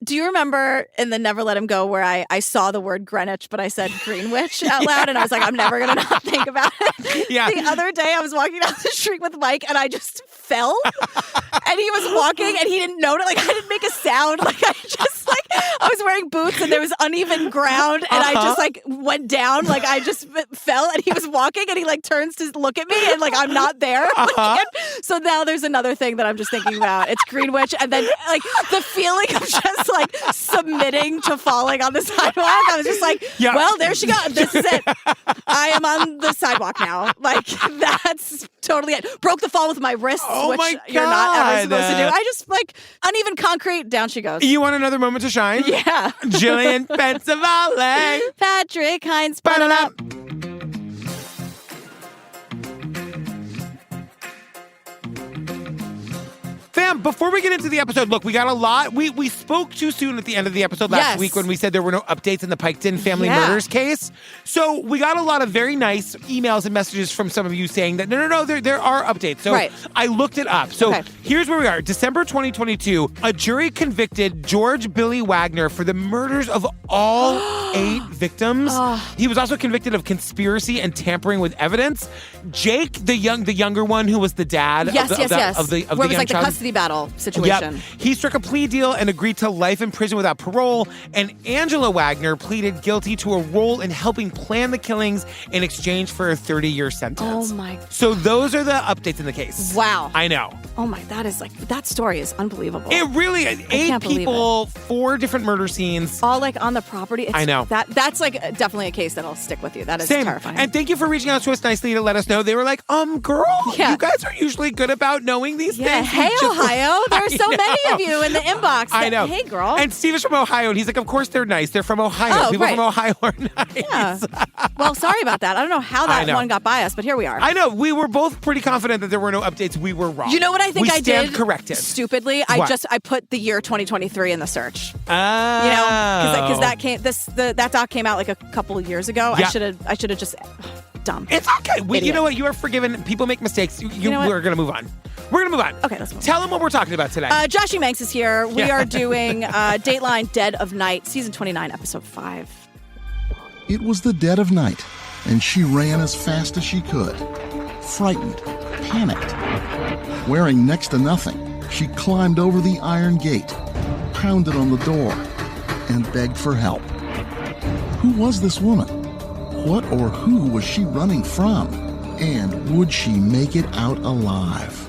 Do you remember in the Never Let Him Go where I saw the word Greenwich, but I said Greenwich out loud, and I was like, I'm never going to not think about it. Yeah. The other day, I was walking down the street with Mike, and I just fell, and he was walking, and he didn't notice. Like, I didn't make a sound. Like, I was wearing boots, and there was uneven ground, and I just, like, went down. Like, I just fell, and he was walking, and he, like, turns to look at me, and, like, I'm not there. Like, so now there's another thing that I'm just thinking about. It's Greenwich, and then, like, the feeling of just, like, submitting to falling on the sidewalk. I was just like, well, there she goes. This is it. I am on the sidewalk now. Like, that's totally it. Broke the fall with my wrists, which you're not ever supposed to do. I just, like, uneven concrete, down she goes. You want another moment to shine? Yeah. Jillian Pensavalle. Patrick Hines. Fam, before we get into the episode, look, we got a lot. We spoke too soon at the end of the episode last week when we said there were no updates in the Piketon family murders case. So we got a lot of very nice emails and messages from some of you saying that, no, there are updates. So I looked it up. So here's where we are. December 2022, a jury convicted George Billy Wagner for the murders of all 8 victims. He was also convicted of conspiracy and tampering with evidence. Jake, the younger one who was the dad of the Where young it was like child. the custody battle situation. Yep. He struck a plea deal and agreed to life in prison without parole. And Angela Wagner pleaded guilty to a role in helping plan the killings in exchange for a 30-year sentence. Oh my. So those are the updates in the case. Wow. I know. Oh my, that story is unbelievable. It really is. 8 people, 4 different murder scenes. All like on the property. I know. That's like definitely a case that'll stick with you. That is terrifying. And thank you for reaching out to us nicely to let us know. They were like, girl, you guys are usually good about knowing these things. Hey, Ohio. There are so many of you in the inbox. I know. Hey, girl. And Steve is from Ohio, and he's like, of course they're nice. They're from Ohio. People from Ohio are nice. Yeah. Well, sorry about that. I don't know how that one got by us, but here we are. I know. We were both pretty confident that there were no updates. We were wrong. You know what I think I did? Corrected. Stupidly. I put the year 2023 in the search. Oh. You know, because that doc came out like a couple of years ago. Yeah. I should have just dumb. It's okay. You know what? You are forgiven. People make mistakes. We're going to move on. We're going to move on. Okay, let's move on. Tell them what we're talking about today. Joshy Manx is here. We are doing Dateline Dead of Night, Season 29, Episode 5. It was the dead of night, and she ran as fast as she could. Frightened, panicked. Wearing next to nothing, she climbed over the iron gate, pounded on the door, and begged for help. Who was this woman? What or who was she running from? And would she make it out alive?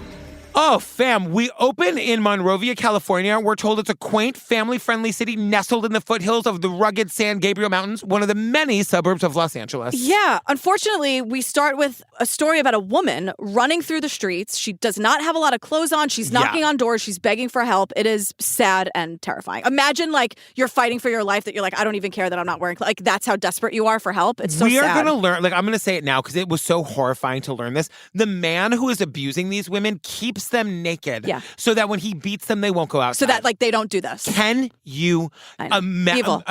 Oh, fam, we open in Monrovia, California. We're told it's a quaint, family-friendly city nestled in the foothills of the rugged San Gabriel Mountains, one of the many suburbs of Los Angeles. Yeah. Unfortunately, we start with a story about a woman running through the streets. She does not have a lot of clothes on. She's knocking on doors. She's begging for help. It is sad and terrifying. Imagine, like, you're fighting for your life that you're like, I don't even care that I'm not wearing clothes. Like, that's how desperate you are for help. It's so sad. We are going to learn, like, I'm going to say it now because it was so horrifying to learn this. The man who is abusing these women keeps them naked. Yeah. So that when he beats them, they won't go outside. So that, like, they don't do this. Can you imagine?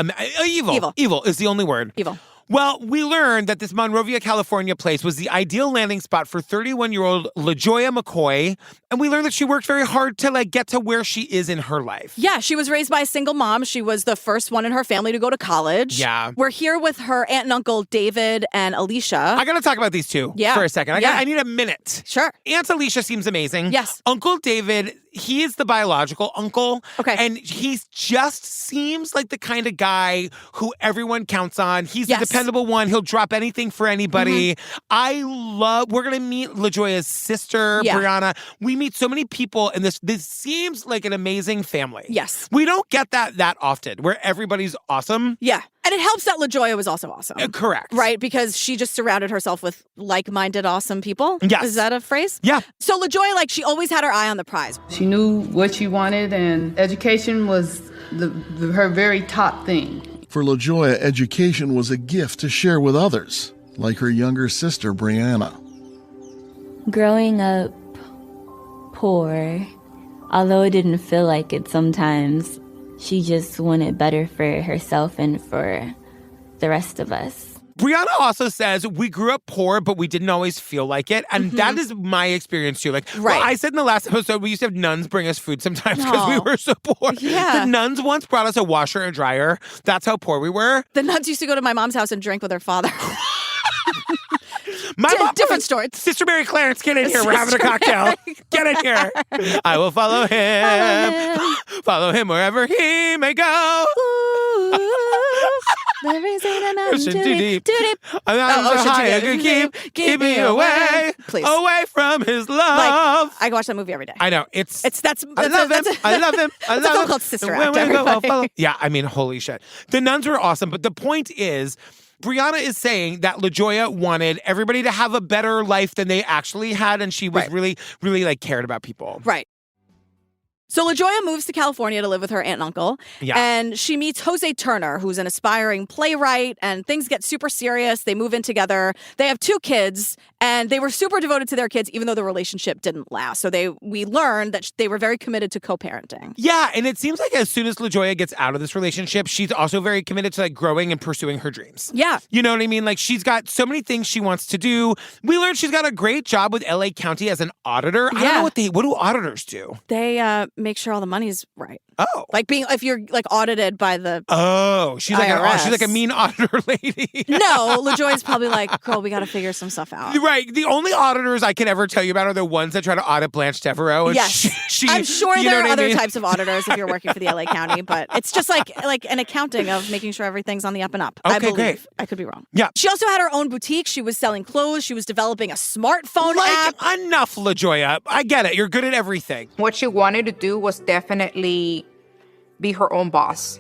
Evil is the only word. Evil. Well, we learned that this Monrovia, California place was the ideal landing spot for 31-year-old LaJoya McCoy. And we learned that she worked very hard to get to where she is in her life. Yeah, she was raised by a single mom. She was the first one in her family to go to college. Yeah. We're here with her aunt and uncle, David and Alicia. I got to talk about these two for a second. I need a minute. Sure. Aunt Alicia seems amazing. Yes. Uncle David, he is the biological uncle. Okay. And he just seems like the kind of guy who everyone counts on. He's the dependable one. He'll drop anything for anybody. Mm-hmm. We're going to meet LaJoya's sister, Brianna. We meet so many people, and this seems like an amazing family. Yes. We don't get that often, where everybody's awesome. Yeah. And it helps that LaJoya was also awesome. Correct. Right? Because she just surrounded herself with like-minded, awesome people. Yes. Is that a phrase? Yeah. So LaJoya, like, she always had her eye on the prize. She knew what she wanted, and education was her very top thing. For LaJoya, education was a gift to share with others, like her younger sister, Brianna. Growing up poor, although it didn't feel like it sometimes, she just wanted better for herself and for the rest of us. Brianna also says, we grew up poor, but we didn't always feel like it. And that is my experience too. Like, well, I said in the last episode, we used to have nuns bring us food sometimes because we were so poor. Yeah. The nuns once brought us a washer and dryer. That's how poor we were. The nuns used to go to my mom's house and drink with her father. My mom, different story. Sister Mary Clarence, get in here. We're having a cocktail. Get in here. I will follow him. Follow him wherever he may go. There isn't an Ocean too deep. Too deep. Ocean high I could keep me away. Please. Away from his love. I watch that movie every day. I know. I love him. I love him. I It's a love film him. called Sister And when Act, we go, I'll everybody. follow. Yeah, I mean, holy shit. The nuns were awesome, but the point is, Brianna is saying that LaJoya wanted everybody to have a better life than they actually had, and she was really, really like cared about people. Right. So LaJoya moves to California to live with her aunt and uncle, and she meets Jose Turner, who's an aspiring playwright, and things get super serious. They move in together. They have 2 kids, and they were super devoted to their kids, even though the relationship didn't last. So we learned that they were very committed to co-parenting. Yeah, and it seems like as soon as LaJoya gets out of this relationship, she's also very committed to like growing and pursuing her dreams. Yeah. You know what I mean? Like she's got so many things she wants to do. We learned she's got a great job with LA County as an auditor. I don't know what do auditors do? They make sure all the money's right. Oh. Like if you're like audited by the she's like she's like a mean auditor lady. No, LaJoya's probably like, girl, we got to figure some stuff out. Right. The only auditors I can ever tell you about are the ones that try to audit Blanche Devereaux. And Yes. I'm sure you know there are what I other mean? types of auditors if you're working for the LA County, but it's just like an accounting of making sure everything's on the up and up. I believe. Great. I could be wrong. Yeah. She also had her own boutique. She was selling clothes. She was developing a smartphone app. Enough, LaJoya. I get it. You're good at everything. What she wanted to do was definitely be her own boss,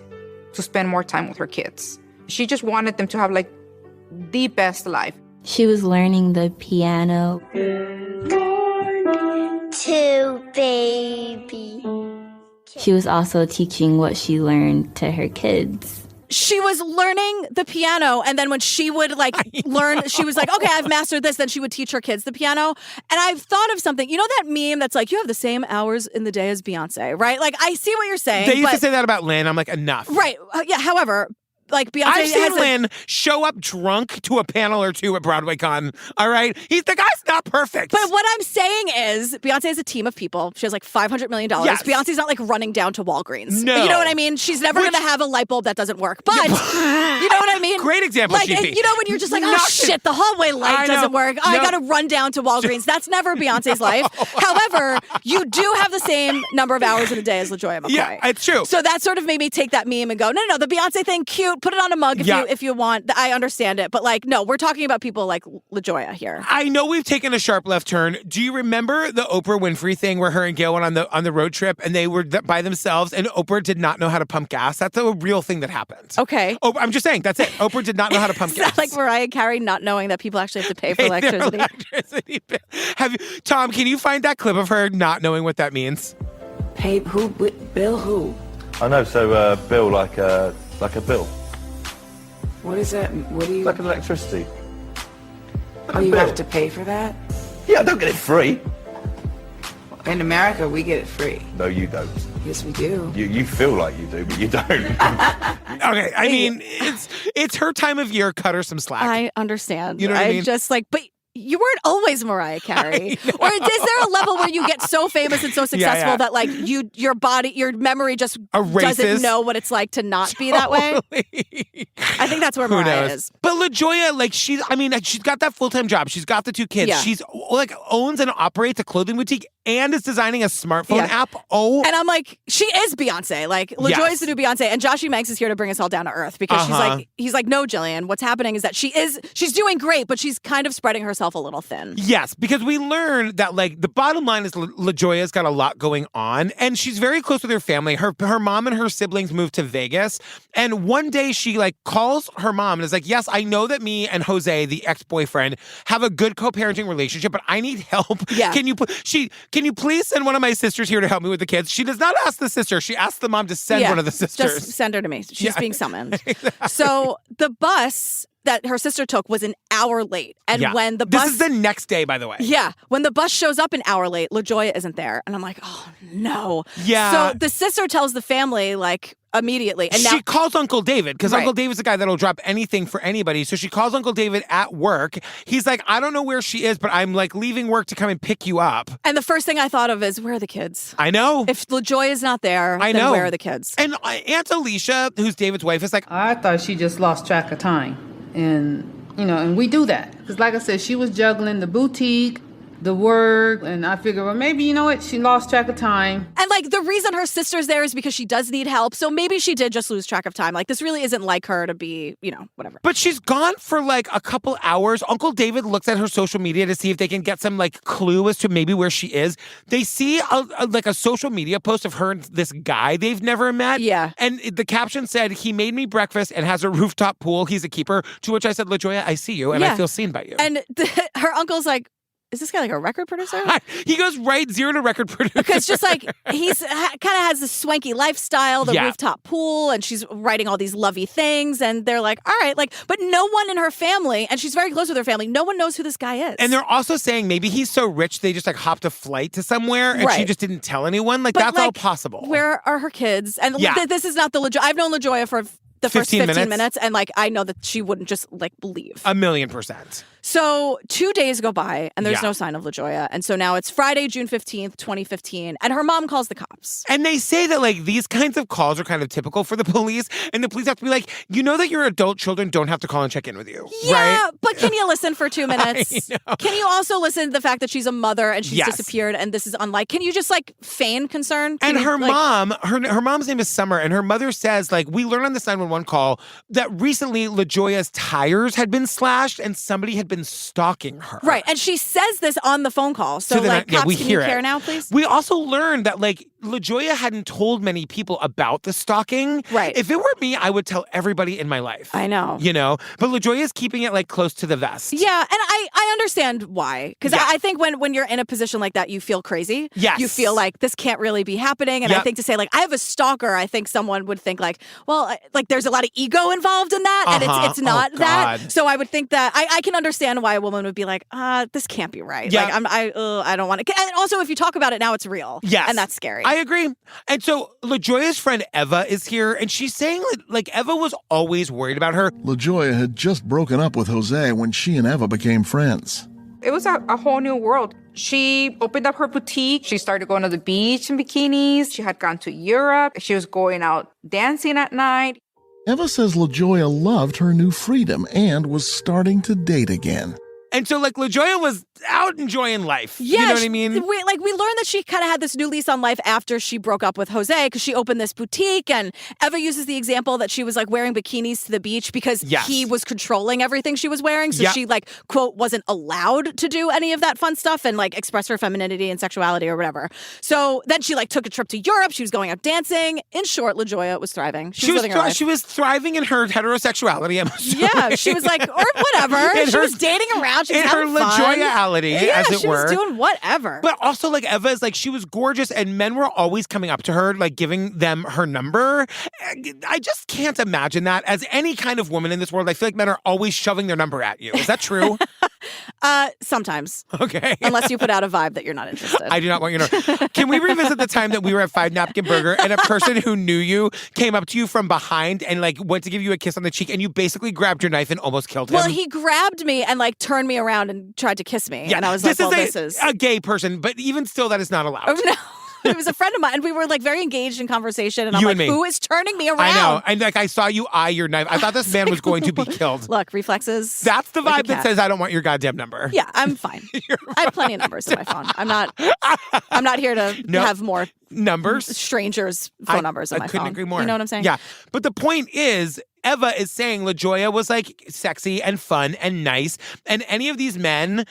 to spend more time with her kids. She just wanted them to have like the best life. She was learning the piano. To baby. She was also teaching what she learned to her kids. She was learning the piano, and then when she would learn, she was like, okay, I've mastered this, then she would teach her kids the piano. And I've thought of something, you know that meme that's like, you have the same hours in the day as Beyonce, right? Like, I see what you're saying. They used to say that about Lynn. I'm like, enough. Right. Yeah, however, like Beyonce I've seen has Lynn show up drunk to a panel or 2 at Broadway Con. All right? The guy's not perfect. But what I'm saying is, Beyonce has a team of people. She has like $500 million. Yes. Beyonce's not like running down to Walgreens. No. You know what I mean? She's never going to have a light bulb that doesn't work. But, you know what I mean? Great example, like, GP. you know, when you're just like, oh, shit, the hallway light doesn't work. Oh, I got to run down to Walgreens. That's never Beyonce's life. However, you do have the same number of hours in a day as LaJoya McCoy. Yeah, it's true. So that sort of made me take that meme and go, no, the Beyonce thing, cute. Put it on a mug if you want. I understand it. But like, no, we're talking about people like LaJoya here. I know we've taken a sharp left turn. Do you remember the Oprah Winfrey thing where her and Gail went on the road trip and they were by themselves and Oprah did not know how to pump gas? That's a real thing that happened. Okay. Oh, I'm just saying, that's it. Oprah did not know how to pump gas. Like Mariah Carey not knowing that people actually have to pay for electricity. Tom, can you find that clip of her not knowing what that means? Pay who? Bill who? I know, so bill like a bill. What is that? What do you? Like electricity. Oh, you have to pay for that? Yeah, I don't get it free. In America, we get it free. No, you don't. Yes, we do. You feel like you do, but you don't. Okay, I mean, it's her time of year. Cut her some slack. I understand. You know what I mean? Just like, but you weren't always Mariah Carey. Or is there a level where you get so famous and so successful that like your body, your memory just doesn't know what it's like to not be that way? I think that's where Mariah is. But LaJoya, like she's got that full-time job. She's got the 2 kids. Yeah. She's like owns and operates a clothing boutique and is designing a smartphone app. Oh. And I'm like, she is Beyonce. Like, LaJoya's the new Beyonce. And Joshy Manx is here to bring us all down to earth because he's like, no, Jillian, what's happening is that she's doing great, but she's kind of spreading herself a little thin. Yes, because we learned that like the bottom line is LaJoya's got a lot going on and she's very close with her family. Her mom and her siblings moved to Vegas. And one day she like calls her mom and is like, yes, I know that me and Jose, the ex-boyfriend, have a good co-parenting relationship, but I need help. Yeah. Can you please send one of my sisters here to help me with the kids? She does not ask the sister. She asks the mom to send one of the sisters. Just send her to me. She's being summoned. Exactly. So the bus that her sister took was an hour late. And when the bus... This is the next day, by the way. Yeah. When the bus shows up an hour late, LaJoya isn't there. And I'm like, oh, no. Yeah. So the sister tells the family, like, immediately. And she calls Uncle David because Right. Uncle David's the guy that'll drop anything for anybody. So she calls Uncle David at work. He's like, I don't know where she is, but I'm like leaving work to come and pick you up. And the first thing I thought of is, where are the kids? I know. If LaJoya is not there, I then know. where are the kids? And Aunt Alicia, who's David's wife, is like, I thought she just lost track of time. And, and we do that. Because like I said, she was juggling the boutique, the work, and I figured, well, maybe, you know what? She lost track of time. And like the reason her sister's there is because she does need help. So maybe she did just lose track of time. Like this really isn't like her to be, whatever. but she's gone for like a couple hours. Uncle David looks at her social media to see if they can get some like clue as to maybe where she is. They see a social media post of her and this guy they've never met. Yeah. And the caption said, he made me breakfast and has a rooftop pool. He's a keeper. To which I said, LaJoya, I see you and I feel seen by you. And her uncle's like, is this guy like a record producer? He goes right 0 to record producer. Because just like he's kind of has this swanky lifestyle, the rooftop pool, and she's writing all these lovey things. And they're like, all right, like, but no one in her family, and she's very close with her family, no one knows who this guy is. And they're also saying maybe he's so rich they just like hopped a flight to somewhere and she just didn't tell anyone. Like, that's all possible. Where are her kids? And this is not the LaJoya. I've known LaJoya for the first 15 minutes, and like I know that she wouldn't just like leave. 1,000,000%. So 2 days go by and there's no sign of LaJoya. And so now it's Friday, June 15th, 2015. And her mom calls the cops. And they say that like these kinds of calls are kind of typical for the police. And the police have to be like, you know that your adult children don't have to call and check in with you. Yeah, right? but can you listen for 2 minutes? I know. Can you also listen to the fact that she's a mother and she's disappeared and this is unlike? Can you just like feign concern? And her mom, her mom's name is Summer, and her mother says, like, we learned on this 911 call that recently LaJoya's tires had been slashed and somebody had been stalking her. Right. And she says this on the phone call. So like, cops, can you care now, please? We also learned that like LaJoya hadn't told many people about the stalking. Right. If it were me, I would tell everybody in my life. I know. But LaJoya's keeping it like close to the vest. Yeah, and I understand why. Because I think when you're in a position like that, you feel crazy. Yes. You feel like this can't really be happening. And I think to say like, I have a stalker, I think someone would think like, well, like there's a lot of ego involved in that. And it's not that. So I would think that I can understand why a woman would be like, this can't be right. Yeah. Like I don't want to. And also if you talk about it now, it's real. Yes. And that's scary. I agree. And so LaJoya's friend Eva is here, and she's saying like Eva was always worried about her. LaJoya had just broken up with Jose when she and Eva became friends. It was a whole new world. She opened up her boutique. She started going to the beach in bikinis. She had gone to Europe. She was going out dancing at night. Eva says LaJoya loved her new freedom and was starting to date again. And so, like, LaJoya was out enjoying life. Yeah, you know what I mean? We learned that she kind of had this new lease on life after she broke up with Jose because she opened this boutique. And Eva uses the example that she was like wearing bikinis to the beach because he was controlling everything she was wearing. So she like, quote, wasn't allowed to do any of that fun stuff and like express her femininity and sexuality or whatever. So then she like took a trip to Europe. She was going out dancing. In short, LaJoya was thriving. She was living her life. She was thriving in her heterosexuality. Yeah, she was like, or whatever. She was dating around. She was in her having fun. LaJoya-ality, as it were. She was doing whatever. But also, like, Eva is like, she was gorgeous, and men were always coming up to her, like, giving them her number. I just can't imagine that as any kind of woman in this world. I feel like men are always shoving their number at you. Is that true? Sometimes. Okay. Unless you put out a vibe that you're not interested. I do not want you to know. Can we revisit the time that we were at 5 Napkin Burger and a person who knew you came up to you from behind and like went to give you a kiss on the cheek and you basically grabbed your knife and almost killed him? Well, he grabbed me and like turned me around and tried to kiss me. Yeah, and I was like, this is a gay person, but even still, that is not allowed. Oh, no. It was a friend of mine, and we were like very engaged in conversation. And I'm You like, and me. who is turning me around? I know. And like, I saw you eye your knife. I thought this man was going to be killed. Look, reflexes. That's the like vibe that says, I don't want your goddamn number. Yeah, I'm fine. I have plenty of numbers in my phone. I'm not here to have more numbers, strangers' phone numbers in my phone. I couldn't agree more. You know what I'm saying? Yeah. But the point is, Eva is saying LaJoya was like sexy and fun and nice. And any of these men,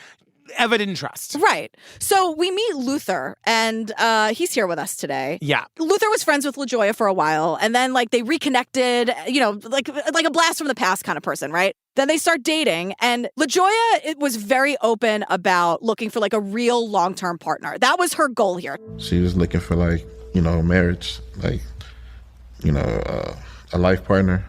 Eva didn't trust. Right. So we meet Luther, and he's here with us today. Yeah. Luther was friends with LaJoya for a while, and then like they reconnected, you know, like a blast from the past kind of person, right? Then they start dating, and LaJoya was very open about looking for like a real long-term partner. That was her goal here. She was looking for like, you know, marriage, like, you know, a life partner.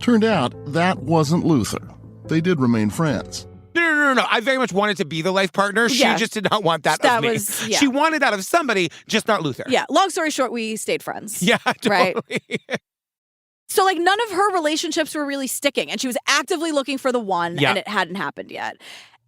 Turned out that wasn't Luther. They did remain friends. No. No. I very much wanted to be the life partner. She just did not want that of me. She wanted that of somebody, just not Luther. Yeah. Long story short, we stayed friends. Yeah, totally. Right? So, like, none of her relationships were really sticking, and she was actively looking for the one, and it hadn't happened yet.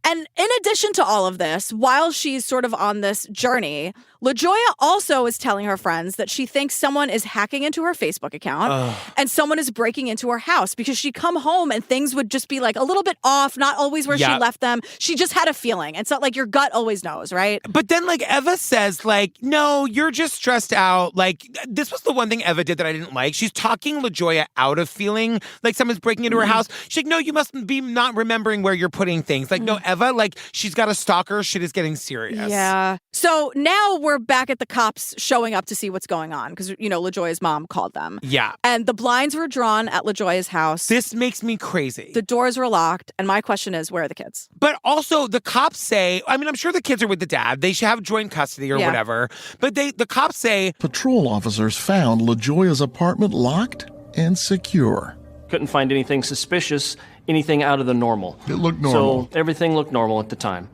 And in addition to all of this, while she's sort of on this journey, LaJoya also is telling her friends that she thinks someone is hacking into her Facebook account and someone is breaking into her house because she'd come home and things would just be like a little bit off, not always where she left them. She just had a feeling. And so, like, your gut always knows, right? But then, like, Eva says, like, no, you're just stressed out. Like, this was the one thing Eva did that I didn't like. She's talking LaJoya out of feeling like someone's breaking into her house. She's like, no, you must be not remembering where you're putting things. Like, no, Eva, like, she's got a stalker. Shit is getting serious. Yeah. So now we're back at the cops showing up to see what's going on because, you know, LaJoya's mom called them. Yeah. And the blinds were drawn at LaJoya's house. This makes me crazy. The doors were locked. And my question is, where are the kids? But also the cops say, I mean, I'm sure the kids are with the dad. They should have joint custody or whatever. But the cops say... Patrol officers found LaJoya's apartment locked and secure. Couldn't find anything suspicious, anything out of the normal. It looked normal. So everything looked normal at the time.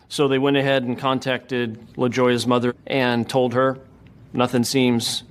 So they went ahead and contacted LaJoya's mother and told her nothing seems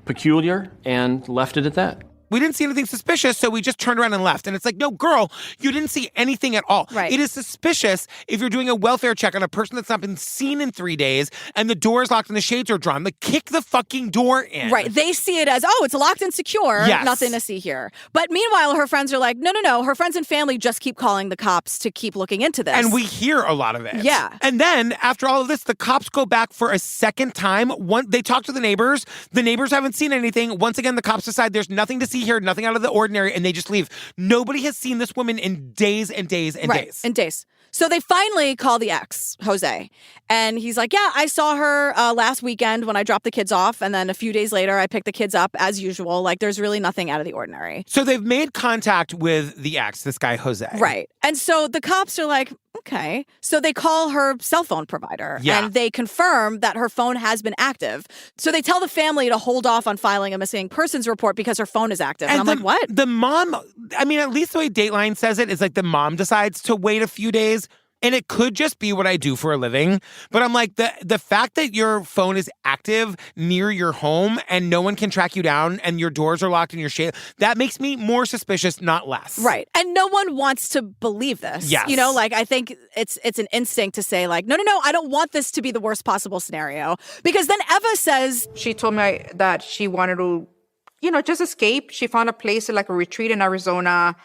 peculiar and left it at that. We didn't see anything suspicious, so we just turned around and left. And it's like, no, girl, you didn't see anything at all. Right. It is suspicious if you're doing a welfare check on a person that's not been seen in 3 days and the door is locked and the shades are drawn. Like, kick the fucking door in. Right. They see it as, oh, it's locked and secure. Yes. Nothing to see here. But meanwhile, her friends are like, no. Her friends and family just keep calling the cops to keep looking into this. And we hear a lot of it. Yeah. And then, after all of this, the cops go back for a second time. They talk to the neighbors. The neighbors haven't seen anything. Once again, the cops decide there's nothing to see here, nothing out of the ordinary, and they just leave. Nobody has seen this woman in days and days and days. In days. So they finally call the ex, Jose. And he's like, yeah, I saw her last weekend when I dropped the kids off. And then a few days later, I picked the kids up as usual. Like, there's really nothing out of the ordinary. So they've made contact with the ex, this guy, Jose. Right. And so the cops are like, okay. So they call her cell phone provider. Yeah. And they confirm that her phone has been active. So they tell the family to hold off on filing a missing persons report because her phone is active. And I'm like, what? The mom, I mean, at least the way Dateline says it is like the mom decides to wait a few days. And it could just be what I do for a living. But I'm like, the fact that your phone is active near your home and no one can track you down and your doors are locked and your shade, that makes me more suspicious, not less. Right. And no one wants to believe this. Yes. You know, like, I think it's an instinct to say, like, no, I don't want this to be the worst possible scenario. Because then Eva says... She told me that she wanted to, just escape. She found a place like a retreat in Arizona.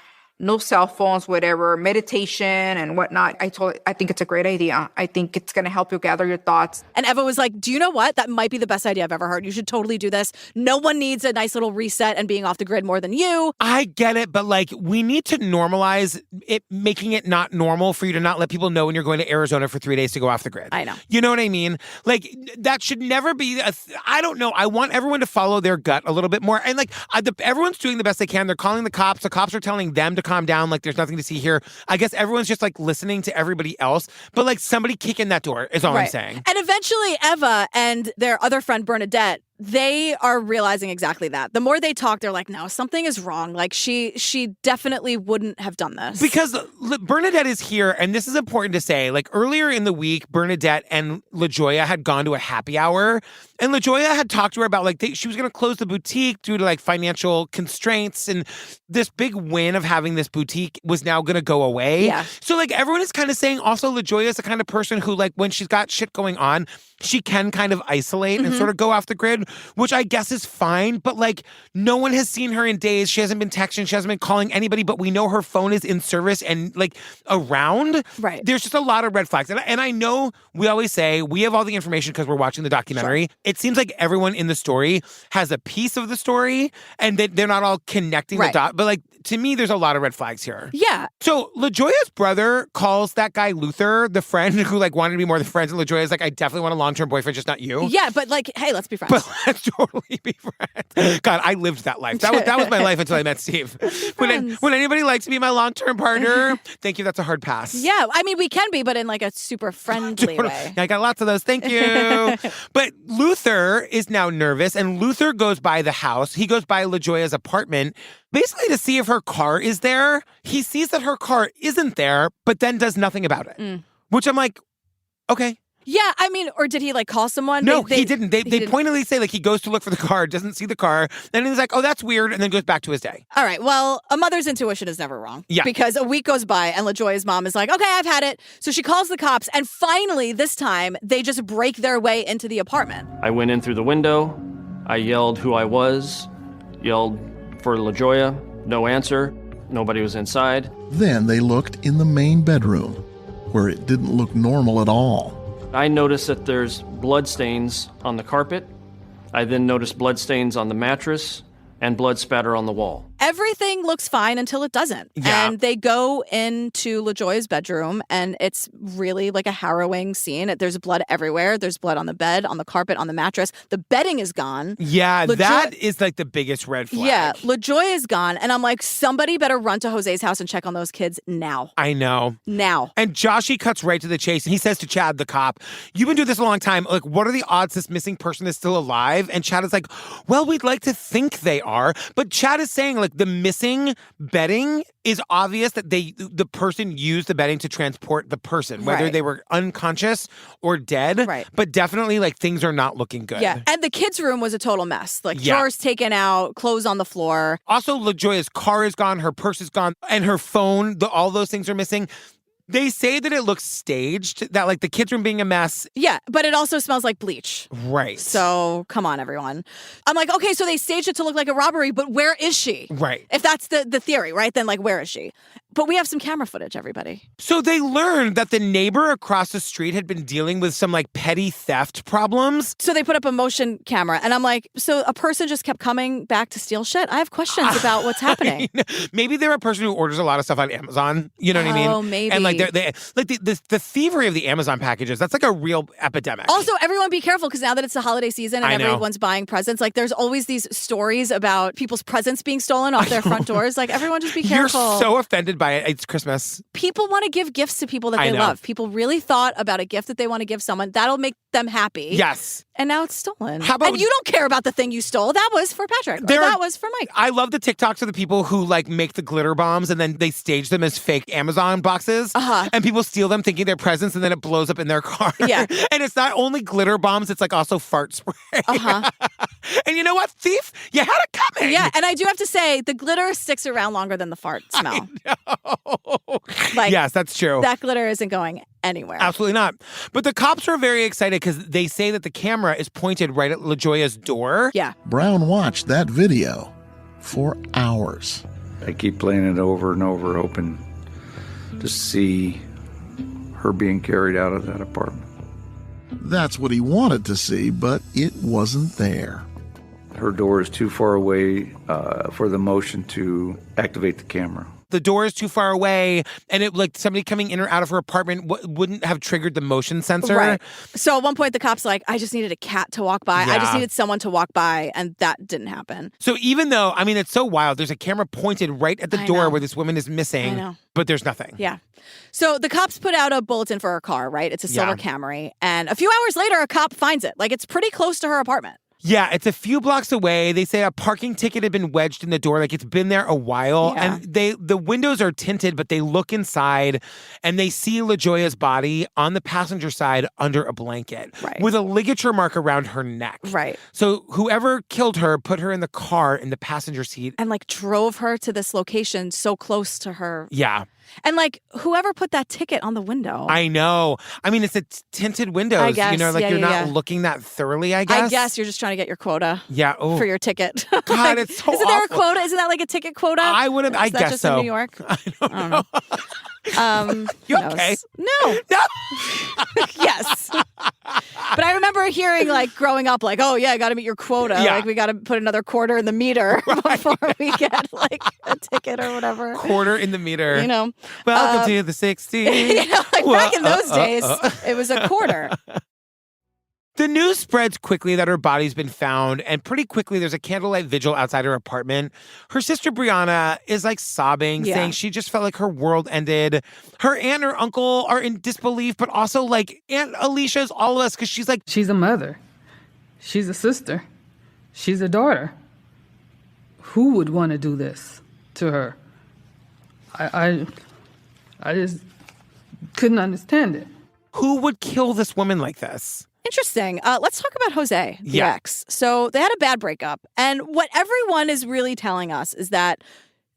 No cell phones, whatever, meditation and whatnot. I think it's a great idea. I think it's going to help you gather your thoughts. And Eva was like, do you know what? That might be the best idea I've ever heard. You should totally do this. No one needs a nice little reset and being off the grid more than you. I get it, but like, we need to normalize it, making it not normal for you to not let people know when you're going to Arizona for 3 days to go off the grid. I know. You know what I mean? Like, that should never be I don't know. I want everyone to follow their gut a little bit more. And like, everyone's doing the best they can. They're calling the cops. The cops are telling them to calm down. Like, there's nothing to see here. I guess everyone's just like listening to everybody else. But like, somebody kick in that door is all I'm saying. And eventually Eva and their other friend Bernadette, they are realizing exactly that. The more they talk, they're like, no, something is wrong. Like, she definitely wouldn't have done this. Because Bernadette is here, and this is important to say. Like, earlier in the week, Bernadette and LaJoya had gone to a happy hour, and LaJoya had talked to her about, like, she was going to close the boutique due to, like, financial constraints, and this big win of having this boutique was now going to go away. Yeah. So, like, everyone is kind of saying, also, LaJoya is the kind of person who, like, when she's got shit going on, she can kind of isolate and sort of go off the grid, which I guess is fine. But like, no one has seen her in days. She hasn't been texting. She hasn't been calling anybody, but we know her phone is in service and like around. Right. There's just a lot of red flags. And I know we always say we have all the information because we're watching the documentary. Sure. It seems like everyone in the story has a piece of the story and they're not all connecting the dots. But like, to me, there's a lot of red flags here. Yeah. So LaJoya's brother calls that guy Luther, the friend who like wanted to be more the friends. And LaJoya's like, I definitely want a long-term boyfriend, just not you. Yeah, but like, hey, let's be friends. But let's totally be friends. God, I lived that life. That was my life until I met Steve. When anybody likes to be my long-term partner, thank you. That's a hard pass. Yeah, I mean, we can be, but in like a super friendly way. Yeah, I got lots of those. Thank you. But Luther is now nervous, and Luther goes by the house. He goes by LaJoya's apartment basically to see if her car is there. He sees that her car isn't there, but then does nothing about it, which I'm like, okay. Yeah, I mean, or did he like call someone? No, he didn't. They pointedly say like he goes to look for the car, doesn't see the car, then he's like, oh, that's weird, and then goes back to his day. All right, well, a mother's intuition is never wrong. Yeah. Because a week goes by and LaJoya's mom is like, okay, I've had it. So she calls the cops, and finally, this time, they just break their way into the apartment. I went in through the window. I yelled who I was, yelled for LaJoya. No answer. Nobody was inside. Then they looked in the main bedroom, where it didn't look normal at all. I noticed that there's blood stains on the carpet. I then noticed blood stains on the mattress and blood spatter on the wall. Everything looks fine until it doesn't. Yeah. And they go into LaJoya's bedroom, and it's really like a harrowing scene. There's blood everywhere. There's blood on the bed, on the carpet, on the mattress. The bedding is gone. Yeah, that is like the biggest red flag. Yeah, LaJoya is gone. And I'm like, somebody better run to Jose's house and check on those kids now. I know. Now. And Joshy cuts right to the chase, and he says to Chad, the cop, you've been doing this a long time. Like, what are the odds this missing person is still alive? And Chad is like, well, we'd like to think they are. But Chad is saying, like, the missing bedding is obvious that the person used the bedding to transport the person, whether they were unconscious or dead. Right. But definitely, like, things are not looking good. Yeah. And the kids' room was a total mess. Like, drawers taken out, clothes on the floor. Also, LaJoya's car is gone, her purse is gone, and her phone, all those things are missing. They say that it looks staged, that like the kids' room being a mess. Yeah, but it also smells like bleach. Right. So come on, everyone. I'm like, okay, so they staged it to look like a robbery, but where is she? Right. If that's the theory, right? Then like, where is she? But we have some camera footage, everybody. So they learned that the neighbor across the street had been dealing with some like petty theft problems. So they put up a motion camera, and I'm like, so a person just kept coming back to steal shit? I have questions about what's happening. Maybe they're a person who orders a lot of stuff on Amazon. You know what I mean? Oh, maybe. And like the thievery of the Amazon packages, that's like a real epidemic. Also, everyone be careful, because now that it's the holiday season and everyone's buying presents, like there's always these stories about people's presents being stolen off their front doors. Like, everyone just be careful. You're so offended by it. It's Christmas. People want to give gifts to people that they love. People really thought about a gift that they want to give someone. That'll make them happy. Yes. And now it's stolen. How about, and you don't care about the thing you stole. That was for Patrick. That was for Mike. I love the TikToks of the people who like make the glitter bombs and then they stage them as fake Amazon boxes. And people steal them thinking they're presents, and then it blows up in their car. Yeah. And it's not only glitter bombs, it's like also fart spray. And you know what, thief? You had it coming. Yeah, and I do have to say, the glitter sticks around longer than the fart smell. I know. Like, yes, that's true. That glitter isn't going anywhere. Absolutely not. But the cops are very excited because they say that the camera is pointed right at LaJoya's door. Yeah. Brown watched that video for hours. I keep playing it over and over, hoping to see her being carried out of that apartment. That's what he wanted to see, but it wasn't there. Her door is too far away for the motion to activate the camera. The door is too far away, and it like somebody coming in or out of her apartment wouldn't have triggered the motion sensor. Right. So at one point, the cop's like, I just needed a cat to walk by. Yeah. I just needed someone to walk by, and that didn't happen. So even though, I mean, it's so wild. There's a camera pointed right at the door where this woman is missing, I know. But there's nothing. Yeah. So the cops put out a bulletin for her car, right? It's a silver Camry. And a few hours later, a cop finds it. Like, it's pretty close to her apartment. Yeah, it's a few blocks away. They say a parking ticket had been wedged in the door, like it's been there a while. Yeah. And the windows are tinted, but they look inside and they see LaJoya's body on the passenger side under a blanket with a ligature mark around her neck. Right. So whoever killed her put her in the car in the passenger seat. And like drove her to this location so close to her. Yeah. And like whoever put that ticket on the window. I know. I mean, it's a tinted windows. I guess. You know, like you're not yeah. looking that thoroughly, I guess. I guess you're just trying to get your quota. Yeah. Oh. For your ticket. God, it's so Isn't there a awful. quota? Isn't that like a ticket quota? I would have. I that guess just so. in New York? I don't know. You okay? No. No. Yes. But I remember hearing, like, growing up, like, oh, yeah, I got to meet your quota. Yeah. Like, we got to put another quarter in the meter before we get, like, a ticket or whatever. Quarter in the meter. You know. Welcome to the 60s. You know, like, back in those days, it was a quarter. The news spreads quickly that her body's been found, and pretty quickly there's a candlelight vigil outside her apartment. Her sister Brianna is like sobbing, saying she just felt like her world ended. Her aunt or uncle are in disbelief, but also like Aunt Alicia's all of us because she's like, she's a mother. She's a sister. She's a daughter. who would want to do this to her? I just couldn't understand it. Who would kill this woman like this? Interesting. Let's talk about Jose, the ex. So they had a bad breakup. And what everyone is really telling us is that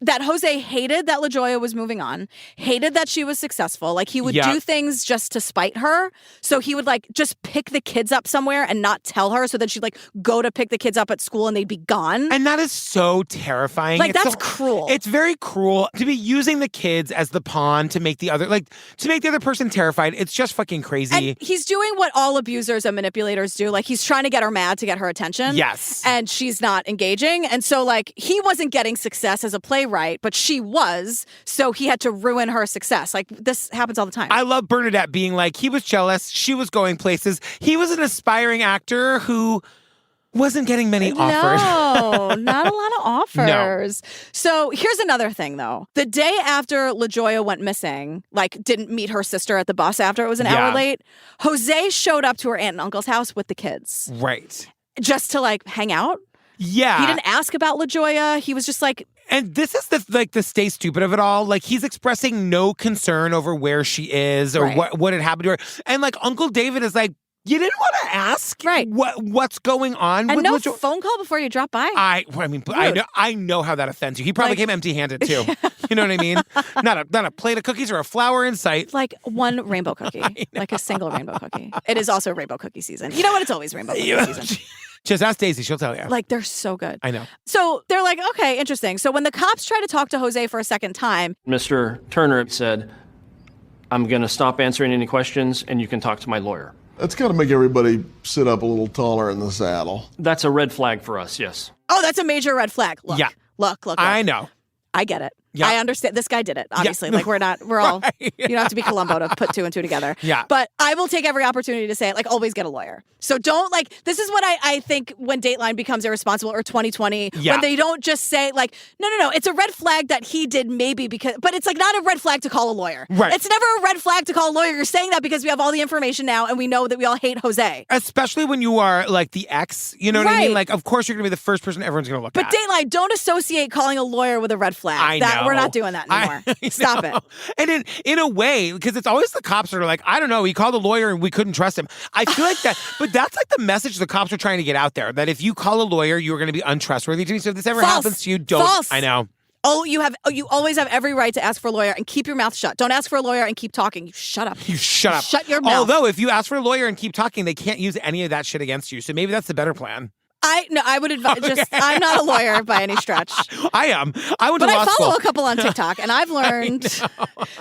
Jose hated that LaJoya was moving on, hated that she was successful. Like, he would do things just to spite her. So he would, like, just pick the kids up somewhere and not tell her. So then she'd, like, go to pick the kids up at school and they'd be gone. And that is so terrifying. Like, that's cruel. It's very cruel to be using the kids as the pawn to make the other person terrified. It's just fucking crazy. And he's doing what all abusers and manipulators do. Like, he's trying to get her mad to get her attention. Yes. And she's not engaging. And so, like, he wasn't getting success as a playwright, but she was, so he had to ruin her success. Like, this happens all the time. I love Bernadette being like, he was jealous, she was going places. He was an aspiring actor who wasn't getting many offers. No, not a lot of offers. No. So here's another thing, though. The day after LaJoya went missing, like, didn't meet her sister at the bus after it was an hour late, Jose showed up to her aunt and uncle's house with the kids. Right. Just to, like, hang out. Yeah. He didn't ask about LaJoya. He was just like... And this is the stay stupid of it all. Like, he's expressing no concern over where she is or what had happened to her. And, like, Uncle David is like, you didn't want to ask what's going on and with no LaJoya? Phone call before you drop by. I know how that offends you. He probably came empty-handed too. You know what I mean? Not a plate of cookies or a flower in sight. Like one rainbow cookie, like a single rainbow cookie. It is also rainbow cookie season. You know what? It's always rainbow cookie season. Just ask Daisy, she'll tell you. Like, they're so good. I know. So they're like, okay, interesting. So when the cops try to talk to Jose for a second time, Mr. Turner said, I'm going to stop answering any questions and you can talk to my lawyer. That's got to make everybody sit up a little taller in the saddle. That's a red flag for us, yes. Oh, that's a major red flag. Look, look. I know. I get it. Yeah. I understand. This guy did it, obviously. Like, we're all, you don't have to be Columbo to put two and two together. Yeah. But I will take every opportunity to say it, like, always get a lawyer. So don't, like, this is what I think when Dateline becomes irresponsible, or 2020, when they don't just say, like, no, it's a red flag that he did maybe because, but it's, like, not a red flag to call a lawyer. Right. It's never a red flag to call a lawyer. You're saying that because we have all the information now and we know that we all hate Jose. Especially when you are, like, the ex, you know what I mean? Like, of course you're going to be the first person everyone's going to look at. But Dateline, don't associate calling a lawyer with a red flag. I know. We're not doing that anymore. Stop it. And in a way, because it's always the cops that are like, I don't know, he called a lawyer and we couldn't trust him. I feel like that, but that's like the message the cops are trying to get out there, that if you call a lawyer, you're going to be untrustworthy to me. So if this ever happens to you, don't. False. I know. Oh, you always have every right to ask for a lawyer, and keep your mouth shut. Don't ask for a lawyer and keep talking. You shut up. You shut up. Shut your mouth. Although if you ask for a lawyer and keep talking, they can't use any of that shit against you. So maybe that's the better plan. I would advise. I'm not a lawyer by any stretch. I am. I went to law But I follow school. a couple on TikTok, and I've learned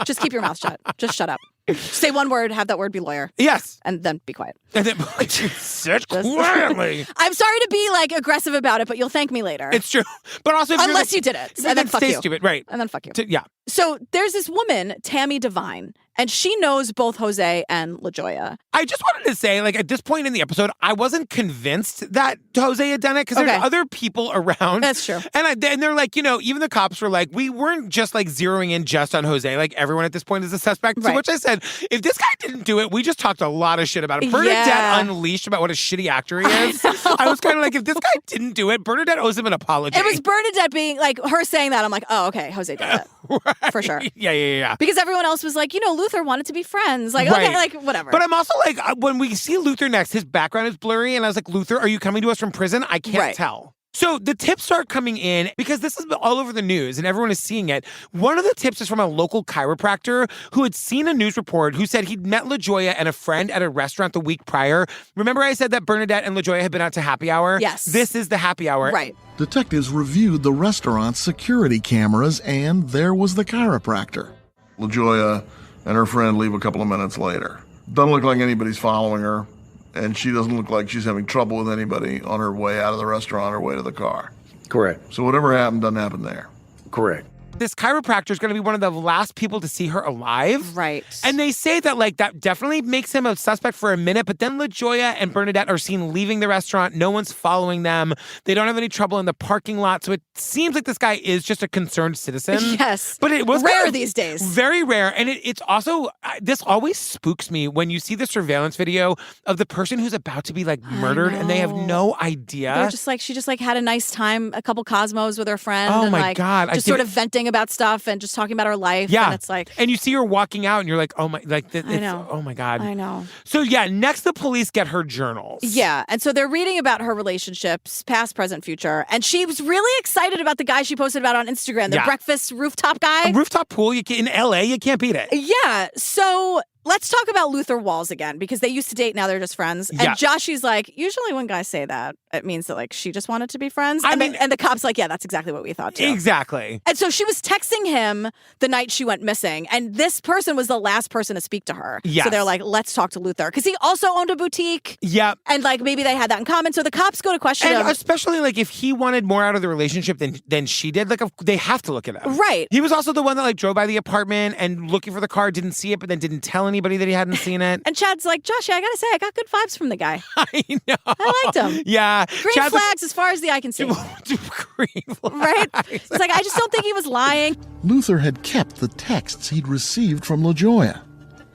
just keep your mouth shut. Just shut up. Say one word, have that word be lawyer. Yes. And then be quiet. And then sit quietly. I'm sorry to be, like, aggressive about it, but you'll thank me later. It's true. But also, unless you did it, and then fuck stay you. Stupid, right? And then fuck you. Yeah. So there's this woman, Tammy Devine, and she knows both Jose and LaJoya. I just wanted to say, like, at this point in the episode, I wasn't convinced that Jose had done it because there's other people around. That's true. And they're like, you know, even the cops were like, we weren't just like zeroing in just on Jose. Like, everyone at this point is a suspect. Right. To which I said, if this guy didn't do it, we just talked a lot of shit about him. Bernadette unleashed about what a shitty actor he is. I was kind of like, if this guy didn't do it, Bernadette owes him an apology. It was Bernadette being like, her saying that. I'm like, oh, okay, Jose did it. Right. For sure. Yeah. Because everyone else was like, you know, Luther wanted to be friends. Like, okay, like, whatever. But I'm also like, when we see Luther next, his background is blurry. And I was like, Luther, are you coming to us from prison? I can't tell. So the tips start coming in because this is all over the news and everyone is seeing it. One of the tips is from a local chiropractor who had seen a news report who said he'd met LaJoya and a friend at a restaurant the week prior. Remember I said that Bernadette and LaJoya had been out to happy hour? Yes. This is the happy hour. Right. Detectives reviewed the restaurant's security cameras, and there was the chiropractor. LaJoya and her friend leave a couple of minutes later. Doesn't look like anybody's following her, and she doesn't look like she's having trouble with anybody on her way out of the restaurant or way to the car. Correct. So whatever happened doesn't happen there. Correct. This chiropractor is going to be one of the last people to see her alive. Right. And they say that, like, that definitely makes him a suspect for a minute, but then LaJoya and Bernadette are seen leaving the restaurant. No one's following them. They don't have any trouble in the parking lot. So it seems like this guy is just a concerned citizen. Yes. But it was rare these days. Very rare. And it's also, this always spooks me when you see the surveillance video of the person who's about to be, like, murdered and they have no idea. They're just like, she just, like, had a nice time, a couple Cosmos with her friend. Oh, and, my like, God. Just sort of venting about stuff and just talking about her life. Yeah. And it's like. And you see her walking out and you're like, oh my, like, I know. Oh my God. I know. So yeah, next the police get her journals. Yeah. And so they're reading about her relationships, past, present, future. And she was really excited about the guy she posted about on Instagram, the breakfast rooftop guy. A rooftop pool in LA, you can't beat it. Yeah. So let's talk about Luther Walls again, because they used to date, now they're just friends. And Joshy's like, usually when guys say that, it means that, like, she just wanted to be friends. And the cop's like, yeah, that's exactly what we thought too. Exactly. And so she was texting him the night she went missing, and this person was the last person to speak to her. Yes. So they're like, let's talk to Luther. Because he also owned a boutique. Yep. And, like, maybe they had that in common. So the cops go to question him. Especially, like, if he wanted more out of the relationship than she did, like, they have to look at him. Right. He was also the one that, like, drove by the apartment and looking for the car, didn't see it, but then didn't tell anybody that he hadn't seen it. And Chad's like, Joshy, I gotta say, I got good vibes from the guy. I know. I liked him. Yeah. Green Chad's flags as far as the eye can see. Green flags. Right? It's like, I just don't think he was lying. Luther had kept the texts he'd received from LaJoya,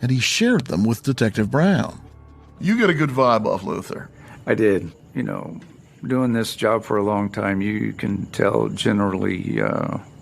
and he shared them with Detective Brown. You get a good vibe off Luther. I did. You know, doing this job for a long time, you can tell generally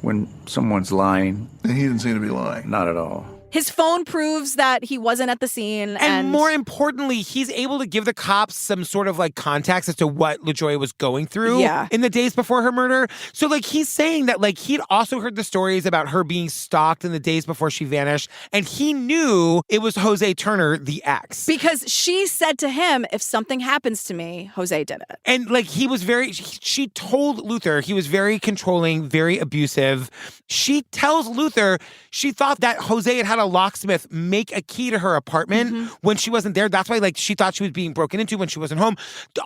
when someone's lying. And he didn't seem to be lying. Not at all. His phone proves that he wasn't at the scene. And more importantly, he's able to give the cops some sort of, like, context as to what LaJoya was going through in the days before her murder. So, like, he's saying that, like, he'd also heard the stories about her being stalked in the days before she vanished, and he knew it was Jose Turner, the ex. Because she said to him, if something happens to me, Jose did it. And, like, she told Luther he was very controlling, very abusive. She tells Luther she thought that Jose had a locksmith make a key to her apartment when she wasn't there. That's why, like, she thought she was being broken into when she wasn't home.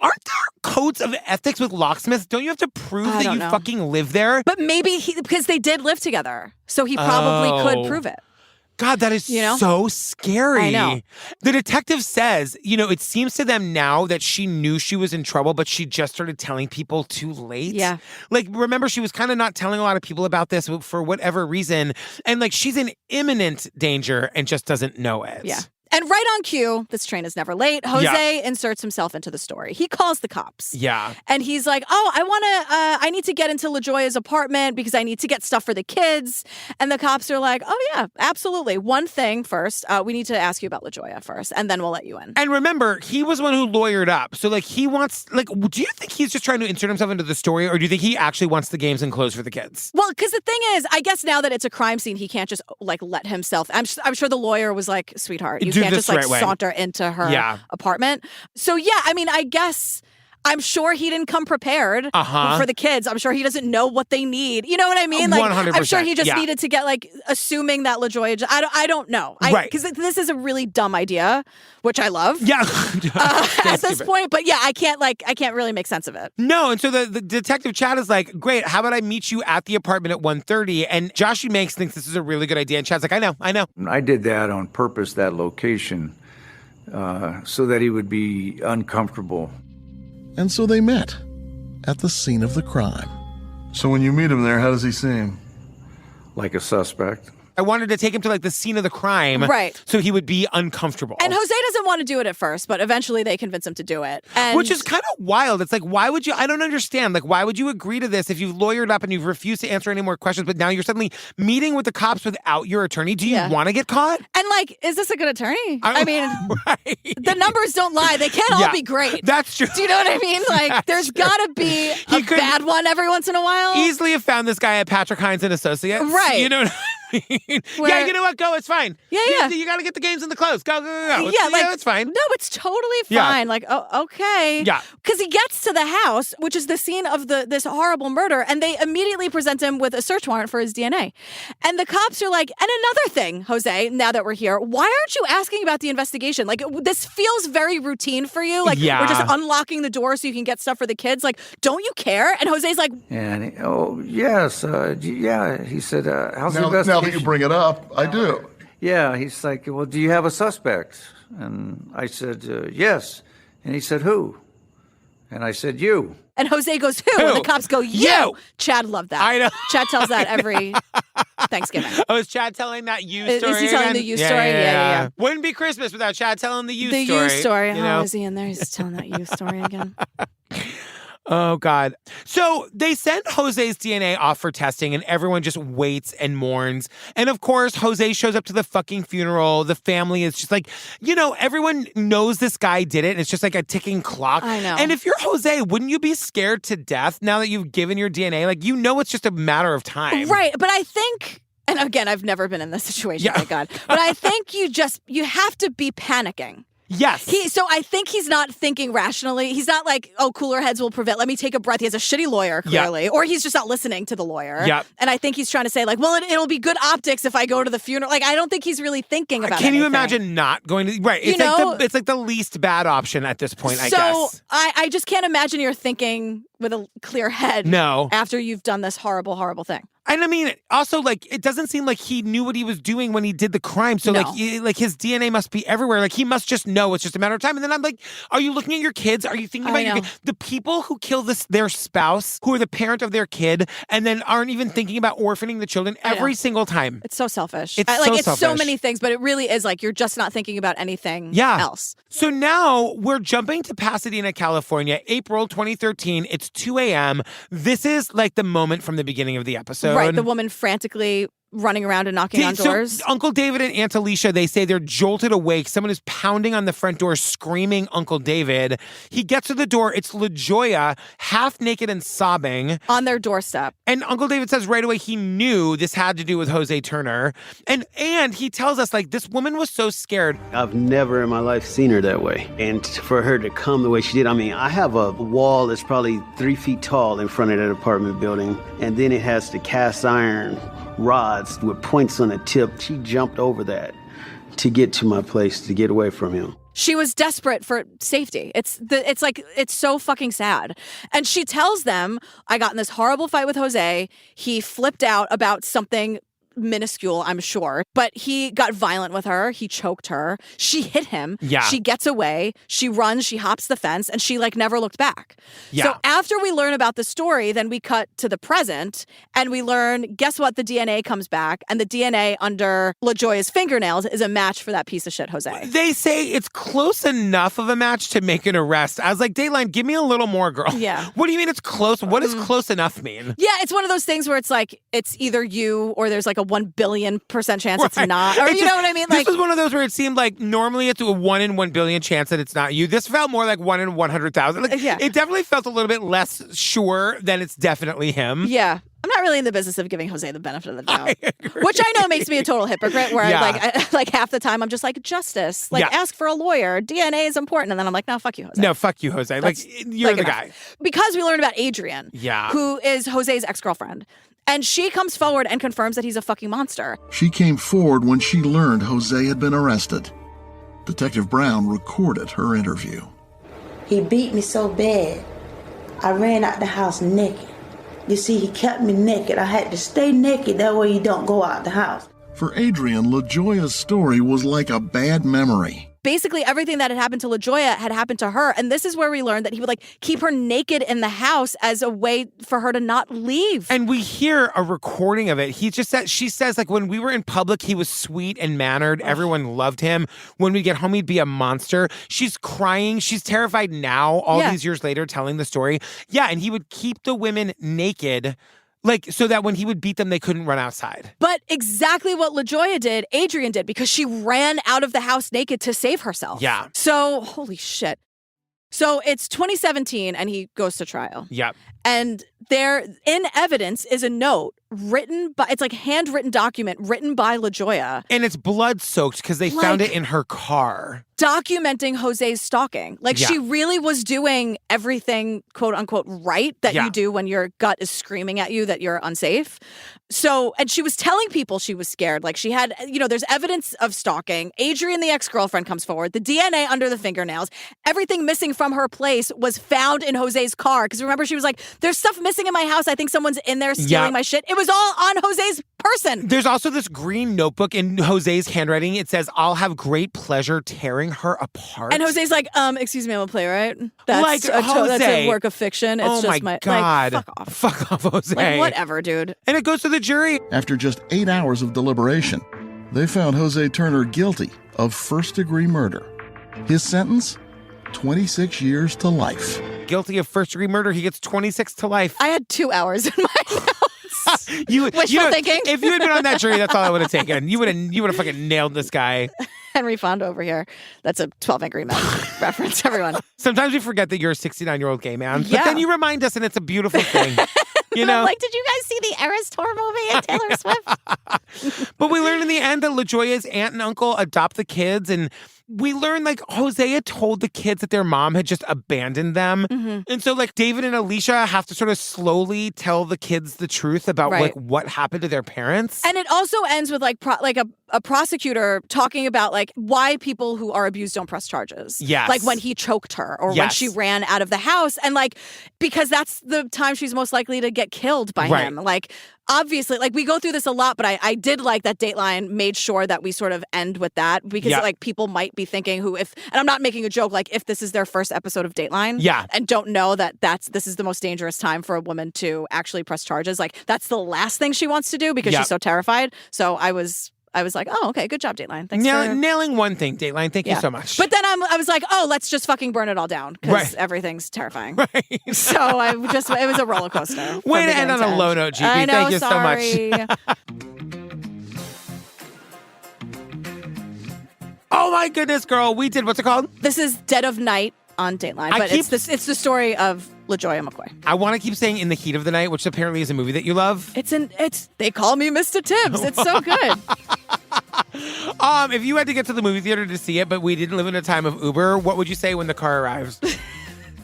Aren't there codes of ethics with locksmiths? Don't you have to prove that you fucking live there? But maybe because they did live together, so he probably could prove it. God, that is so scary. I know. The detective says, it seems to them now that she knew she was in trouble, but she just started telling people too late. Yeah. Like, remember, she was kind of not telling a lot of people about this for whatever reason. And, like, she's in imminent danger and just doesn't know it. Yeah. And right on cue, this train is never late, Jose inserts himself into the story. He calls the cops. Yeah. And he's like, I need to get into LaJoya's apartment because I need to get stuff for the kids. And the cops are like, oh, yeah, absolutely. One thing first, we need to ask you about LaJoya first, and then we'll let you in. And remember, he was one who lawyered up. So, like, he wants, like, do you think he's just trying to insert himself into the story, or do you think he actually wants the games and clothes for the kids? Well, because the thing is, I guess now that it's a crime scene, he can't just, like, let himself. I'm sure the lawyer was like, sweetheart, you can't just, like, saunter into her apartment. So, yeah, I mean, I guess I'm sure he didn't come prepared for the kids. I'm sure he doesn't know what they need. You know what I mean? Like, 100%. I'm sure he just needed to get, like, assuming that LaJoya. I don't know. Right. Because this is a really dumb idea, which I love. Yeah. At this point. But yeah, I can't really make sense of it. No. And so the detective Chad is like, great, how about I meet you at the apartment at 1:30? And Joshy Manx thinks this is a really good idea. And Chad's like, I know. I did that on purpose, that location, so that he would be uncomfortable. And so they met at the scene of the crime. So when you meet him there, how does he seem? Like a suspect. I wanted to take him to, like, the scene of the crime. Right. So he would be uncomfortable. And Jose doesn't want to do it at first, but eventually they convince him to do it. Which is kind of wild. It's like, why would you, I don't understand. Like, why would you agree to this if you've lawyered up and you've refused to answer any more questions, but now you're suddenly meeting with the cops without your attorney? Do you want to get caught? And, like, is this a good attorney? I mean, right. The numbers don't lie. They can't all be great. That's true. Do you know what I mean? Like, there's got to be a bad one every once in a while. Easily have found this guy at Patrick Hines and Associates. Right. You know Yeah, you know what? Go. It's fine. Yeah. You got to get the games and the clothes. Go. Yeah, it's fine. No, it's totally Yeah. fine. Like, oh, okay. Yeah. Because he gets to the house, which is the scene of this horrible murder, and they immediately present him with a search warrant for his DNA. And the cops are like, and another thing, Jose, now that we're here, why aren't you asking about the investigation? Like, this feels very routine for you. Like, we're just unlocking the door so you can get stuff for the kids. Like, don't you care? And Jose's like, And yes, yeah. He said, how's the Now investigation? that you bring it up, I do. Yeah, he's like, well, do you have a suspect? And I said, yes. And he said, who? And I said, you. and Jose goes, who? And the cops go, you. Chad loved that. I know. Chad tells that every Thanksgiving. Oh, is Chad telling that you story? Is he telling again? the you story? Yeah. Wouldn't be Christmas without Chad telling the you story. The you story. You know? Oh, is he in there? He's telling that you story again. Oh, God. So they sent Jose's DNA off for testing, and everyone just waits and mourns. And of course, Jose shows up to the fucking funeral. The family is just like, everyone knows this guy did it, and it's just like a ticking clock. I know. And if you're Jose, wouldn't you be scared to death now that you've given your DNA? Like, it's just a matter of time. Right. But I think, and again, I've never been in this situation, thank God. But I think you have to be panicking. Yes. So I think he's not thinking rationally. He's not like, oh, cooler heads will prevail. Let me take a breath. He has a shitty lawyer, clearly. Or he's just not listening to the lawyer. Yep. And I think he's trying to say, like, well, it'll be good optics if I go to the funeral. Like, I don't think he's really thinking about it. Can you imagine not going to... Right. It's like the least bad option at this point, I guess. So I just can't imagine you're thinking with a clear head. No. After you've done this horrible, horrible thing. And I mean, also, like, it doesn't seem like he knew what he was doing when he did the crime. So, No. like his DNA must be everywhere. Like, he must just know it's just a matter of time. And then I'm like, are you looking at your kids? Are you thinking about the people who kill their spouse, who are the parent of their kid, and then aren't even thinking about orphaning the children every single time? It's so selfish. It's so many things, but it really is like you're just not thinking about anything else. So now we're jumping to Pasadena, California, April 2013. It's 2 a.m. This is like the moment from the beginning of the episode. Right, the woman frantically running around and knocking on doors. So Uncle David and Aunt Alicia, they say they're jolted awake. Someone is pounding on the front door, screaming Uncle David. He gets to the door. It's LaJoya, half naked and sobbing. On their doorstep. And Uncle David says right away he knew this had to do with Jose Turner. And he tells us, like, this woman was so scared. I've never in my life seen her that way. And for her to come the way she did, I mean, I have a wall that's probably 3 feet tall in front of that apartment building. And then it has the cast iron rods with points on the tip. She jumped over that to get to my place, to get away from him. She was desperate for safety. It's so fucking sad. And she tells them, I got in this horrible fight with Jose. He flipped out about something minuscule, I'm sure, but he got violent with her. He choked her. She hit him. Yeah. She gets away. She runs. She hops the fence, and she never looked back. Yeah. So after we learn about the story, then we cut to the present, and we learn, guess what? The DNA comes back, and the DNA under LaJoya's fingernails is a match for that piece of shit, Jose. They say it's close enough of a match to make an arrest. I was like, Dateline, give me a little more, girl. Yeah. What do you mean it's close? What does close enough mean? Yeah, it's one of those things where it's like, it's either you or there's a 1 billion% chance it's not. Or you know what I mean? This was one of those where it seemed like normally it's a 1 in 1 billion chance that it's not you. This felt more like 1 in 100,000. It definitely felt a little bit less sure than it's definitely him. Yeah. I'm not really in the business of giving Jose the benefit of the doubt, which I know makes me a total hypocrite. Where I half the time I'm just like, justice, ask for a lawyer. DNA is important, and then I'm like, no, fuck you, Jose. No, fuck you, Jose. You're the guy. Because we learned about Adrian, who is Jose's ex-girlfriend. And she comes forward and confirms that he's a fucking monster. She came forward when she learned Jose had been arrested. Detective Brown recorded her interview. He beat me so bad, I ran out the house naked. You see, he kept me naked. I had to stay naked, that way you don't go out the house. For Adrian, LaJoya's story was like a bad memory. Basically, everything that had happened to LaJoya had happened to her. And this is where we learned that he would keep her naked in the house as a way for her to not leave. And we hear a recording of it. She says, when we were in public, he was sweet and mannered. Everyone loved him. When we get home, he'd be a monster. She's crying. She's terrified now, all these years later, telling the story. Yeah, and he would keep the women naked, so that when he would beat them, they couldn't run outside. But exactly what LaJoya did, Adrian did, because she ran out of the house naked to save herself. Yeah. So, holy shit. So it's 2017 and he goes to trial. Yep. And there, in evidence, is a note written by, it's like handwritten document written by LaJoya. And it's blood soaked because they found it in her car. Documenting Jose's stalking. Like she really was doing everything, quote unquote, right that you do when your gut is screaming at you that you're unsafe. So, and she was telling people she was scared. Like she had, there's evidence of stalking. Adrian, the ex-girlfriend, comes forward. The DNA under the fingernails. Everything missing from her place was found in Jose's car. Because remember, she was like, there's stuff missing in my house. I think someone's in there stealing my shit. It was all on Jose's person. There's also this green notebook in Jose's handwriting. It says, I'll have great pleasure tearing her apart. And Jose's like, excuse me, I'm a playwright. That's like, that's a work of fiction. It's just my God. Like, fuck off. Fuck off, Jose. Like, whatever, dude. And it goes to the jury. After just 8 hours of deliberation, they found Jose Turner guilty of first-degree murder. His sentence? 26 years to life. Guilty of first-degree murder, he gets 26 to life. I had 2 hours in my notes. Wishful thinking. If you had been on that jury, that's all I would have taken. You would have fucking nailed this guy. Henry Fonda over here. That's a 12 Angry Men reference, everyone. Sometimes we forget that you're a 69-year-old gay man. But then you remind us, and it's a beautiful thing. You know? Like, did you guys see the Eras Tour movie and Taylor Swift? But we learn in the end that LaJoya's aunt and uncle adopt the kids, and we learn, like, Hosea told the kids that their mom had just abandoned them. Mm-hmm. And so, like, David and Alicia have to sort of slowly tell the kids the truth about, like, what happened to their parents. And it also ends with, like, a prosecutor talking about, like, why people who are abused don't press charges. Yes. Like, when he choked her or when she ran out of the house. And, like, because that's the time she's most likely to get killed by him. Like, obviously, like, we go through this a lot, but I did like that Dateline made sure that we sort of end with that because, like, people might be thinking and I'm not making a joke, like, if this is their first episode of Dateline and don't know that this is the most dangerous time for a woman to actually press charges, like, that's the last thing she wants to do because she's so terrified. So I was like, oh, okay, good job, Dateline. Thanks for nailing one thing, Dateline. Thank you so much. But then I was like, oh, let's just fucking burn it all down because everything's terrifying. Right. So it was a roller coaster. Way to end on a low note, GP. I know, Thank you sorry. so much. Oh my goodness, girl. We did, what's it called? This is Dead of Night on Dateline, but it's the story of LaJoya McCoy. I want to keep saying In the Heat of the Night, which apparently is a movie that you love. They call me Mr. Tibbs. It's so good. If you had to get to the movie theater to see it, but we didn't live in a time of Uber, what would you say when the car arrives?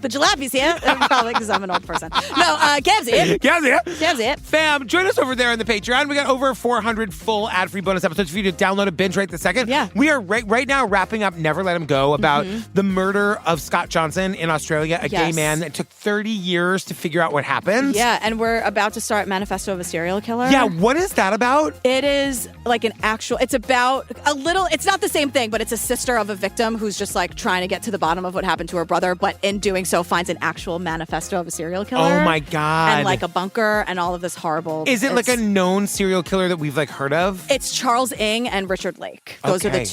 The jalape's here. Probably because I'm an old person. No, Gab's here. Gab's here. Gab's here. Fam, join us over there on the Patreon. We got over 400 full ad-free bonus episodes for you to download and binge right this second. Yeah. We are right now wrapping up Never Let Him Go about the murder of Scott Johnson in Australia, a gay man that took 30 years to figure out what happened. Yeah, and we're about to start Manifesto of a Serial Killer. Yeah, what is that about? It is like it's about it's not the same thing, but it's a sister of a victim who's just like trying to get to the bottom of what happened to her brother, but in doing so finds an actual manifesto of a serial killer. Oh my God. And like a bunker and all of this horrible. Is it like a known serial killer that we've like heard of? It's Charles Ng and Richard Lake. Those are the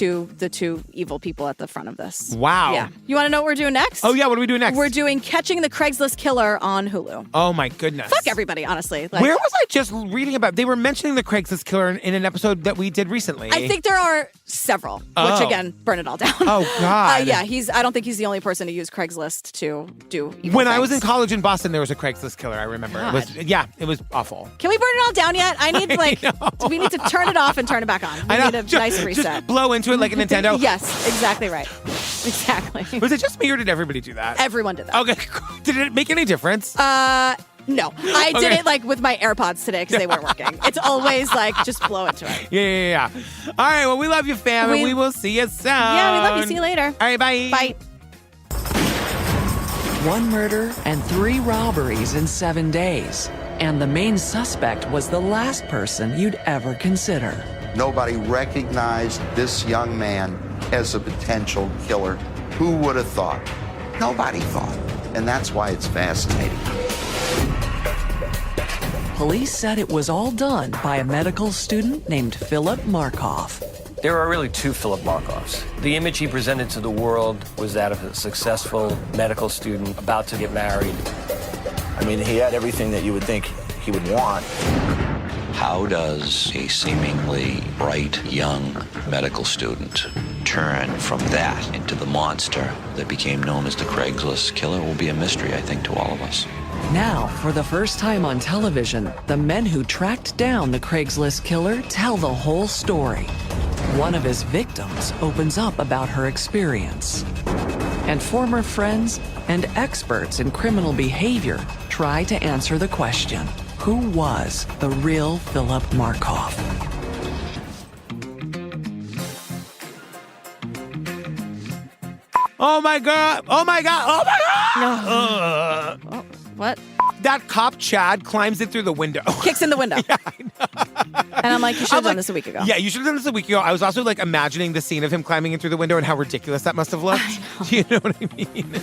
two evil people at the front of this. Wow. Yeah. You want to know what we're doing next? Oh yeah, what are we doing next? We're doing Catching the Craigslist Killer on Hulu. Oh my goodness. Fuck everybody, honestly. Like, where was I just reading about? They were mentioning the Craigslist killer in an episode that we did recently. I think there are several, which again, burn it all down. Oh God. Yeah, I don't think he's the only person to use Craigslist to do evil When things. I was in college in Boston, there was a Craigslist killer, I remember. God. It was awful. Can we burn it all down yet? I need we need to turn it off and turn it back on. We need a nice reset. Just blow into it like a Nintendo. Yes, exactly right. Exactly. Was it just me or did everybody do that? Everyone did that. Okay. Did it make any difference? No. I did it like with my AirPods today because they weren't working. It's always like just blow into it. Yeah. All right, well, we love you, fam, and we will see you soon. Yeah, we love you. See you later. All right, bye. Bye. 1 murder and 3 robberies in 7 days. And the main suspect was the last person you'd ever consider. Nobody recognized this young man as a potential killer. Who would have thought? Nobody thought. And that's why it's fascinating. Police said it was all done by a medical student named Philip Markoff. There are really 2 Philip Markoffs. The image he presented to the world was that of a successful medical student about to get married. I mean, he had everything that you would think he would want. How does a seemingly bright young medical student turn from that into the monster that became known as the Craigslist killer will be a mystery, I think, to all of us. Now, for the first time on television, the men who tracked down the Craigslist killer tell the whole story. One of his victims opens up about her experience. And former friends and experts in criminal behavior try to answer the question, who was the real Philip Markoff? Oh my God. Oh my God. Oh my God. Oh, what? That cop, Chad, climbs in through the window. Kicks in the window. Yeah, I know. And I'm like, you should have done this a week ago. Yeah, you should have done this a week ago. I was also like imagining the scene of him climbing in through the window and how ridiculous that must have looked. Do you know what I mean?